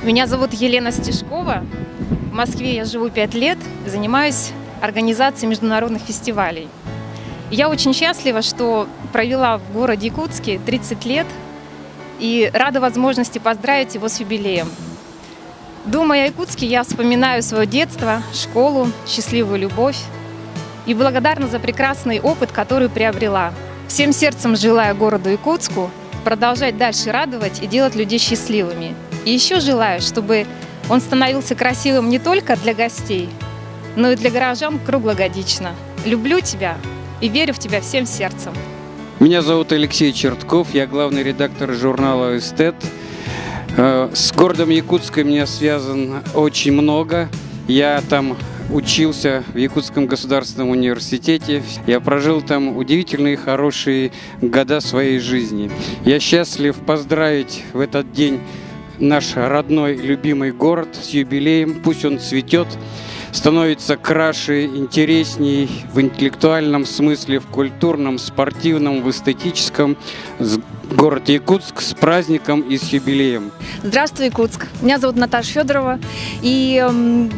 Меня зовут Елена Стешкова. В Москве я живу 5 лет и занимаюсь организацией международных фестивалей. Я очень счастлива, что провела в городе Якутске 30 лет и рада возможности поздравить его с юбилеем. Думая о Якутске, я вспоминаю свое детство, школу, счастливую любовь и благодарна за прекрасный опыт, который приобрела. Всем сердцем желаю городу Якутску продолжать дальше радовать и делать людей счастливыми. И еще желаю, чтобы он становился красивым не только для гостей, но и для горожан круглогодично. Люблю тебя и верю в тебя всем сердцем. Меня зовут Алексей Чертков, я главный редактор журнала «Эстет». С городом Якутском меня связан очень много. Я там учился в Якутском государственном университете. Я прожил там удивительные, хорошие года своей жизни. Я счастлив поздравить в этот день наш родной, любимый город с юбилеем. Пусть он цветет, становится краше, интересней в интеллектуальном смысле, в культурном, спортивном, в эстетическом. Город Якутск с праздником и с юбилеем. Здравствуй, Якутск! Меня зовут Наташа Федорова, и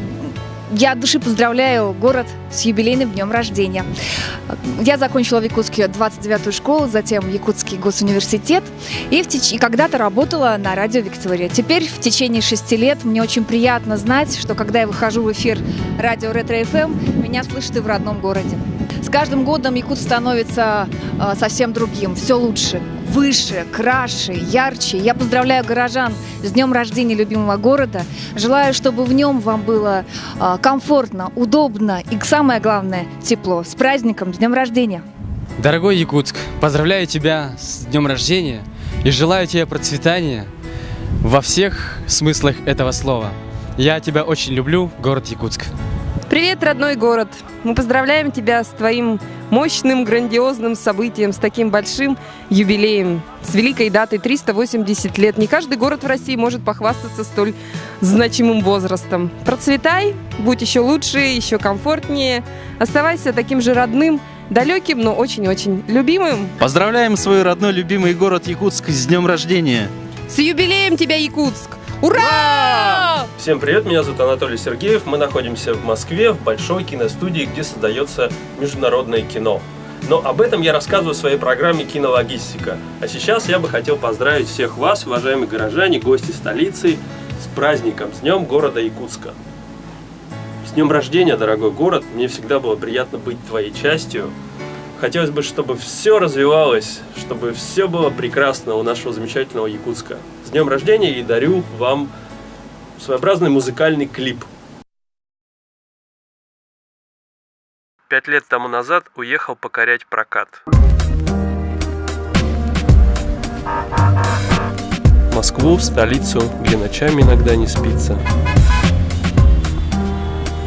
я от души поздравляю город с юбилейным днем рождения. Я закончила в Якутске 29-ю школу, затем Якутский госуниверситет и когда-то работала на радио «Виктория». Теперь в течение 6 лет мне очень приятно знать, что когда я выхожу в эфир радио «Ретро-ФМ», меня слышат и в родном городе. С каждым годом Якутск становится совсем другим, все лучше, выше, краше, ярче. Я поздравляю горожан с днем рождения любимого города. Желаю, чтобы в нем вам было комфортно, удобно и, самое главное, тепло. С праздником, с днем рождения! Дорогой Якутск, поздравляю тебя с днем рождения и желаю тебе процветания во всех смыслах этого слова. Я тебя очень люблю, город Якутск. Привет, родной город! Мы поздравляем тебя с твоим мощным, грандиозным событием, с таким большим юбилеем, с великой датой 380 лет. Не каждый город в России может похвастаться столь значимым возрастом. Процветай, будь еще лучше, еще комфортнее, оставайся таким же родным, далеким, но очень-очень любимым. Поздравляем свой родной, любимый город Якутск с днем рождения! С юбилеем тебя, Якутск! Ура! Всем привет, меня зовут Анатолий Сергеев. Мы находимся в Москве, в большой киностудии, где создается международное кино. Но об этом я рассказываю в своей программе «Кинологистика». А сейчас я бы хотел поздравить всех вас, уважаемые горожане, гости столицы, с праздником, с днем города Якутска. С днем рождения, дорогой город! Мне всегда было приятно быть твоей частью. Хотелось бы, чтобы все развивалось, чтобы все было прекрасно у нашего замечательного Якутска. С днем рождения и дарю вам своеобразный музыкальный клип. 5 лет тому назад уехал покорять прокат. В Москву, в столицу, где ночами иногда не спится.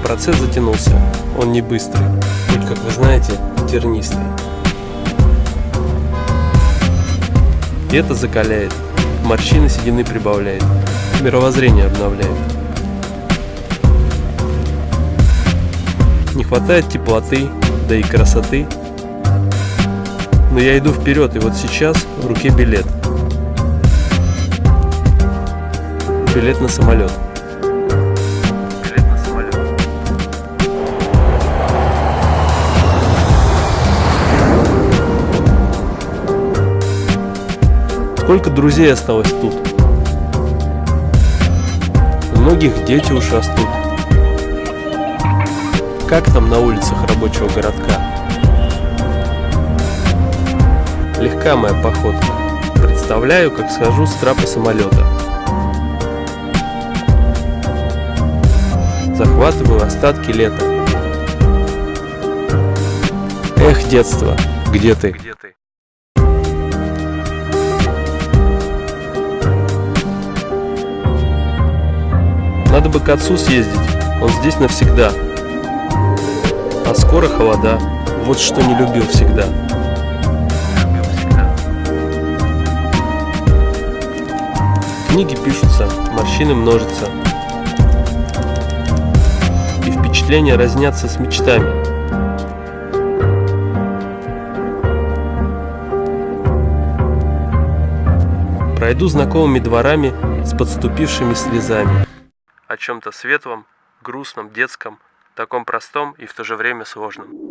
Процесс затянулся, он не быстрый, путь, как вы знаете, тернистый. И это закаляет, морщины седины прибавляет, мировоззрение обновляет. Не хватает теплоты, да и красоты. Но я иду вперед, и вот сейчас в руке билет. Билет на самолет. Сколько друзей осталось тут? У многих дети уж растут. Как там на улицах рабочего городка? Легка моя походка. Представляю, как схожу с трапа самолета. Захватываю остатки лета. Эх, детство, где ты? Надо бы к отцу съездить, он здесь навсегда. А скоро холода, вот что не любил всегда. Книги пишутся, морщины множатся. И впечатления разнятся с мечтами. Пройду знакомыми дворами с подступившими слезами. О чем-то светлом, грустном, детском, таком простом и в то же время сложном.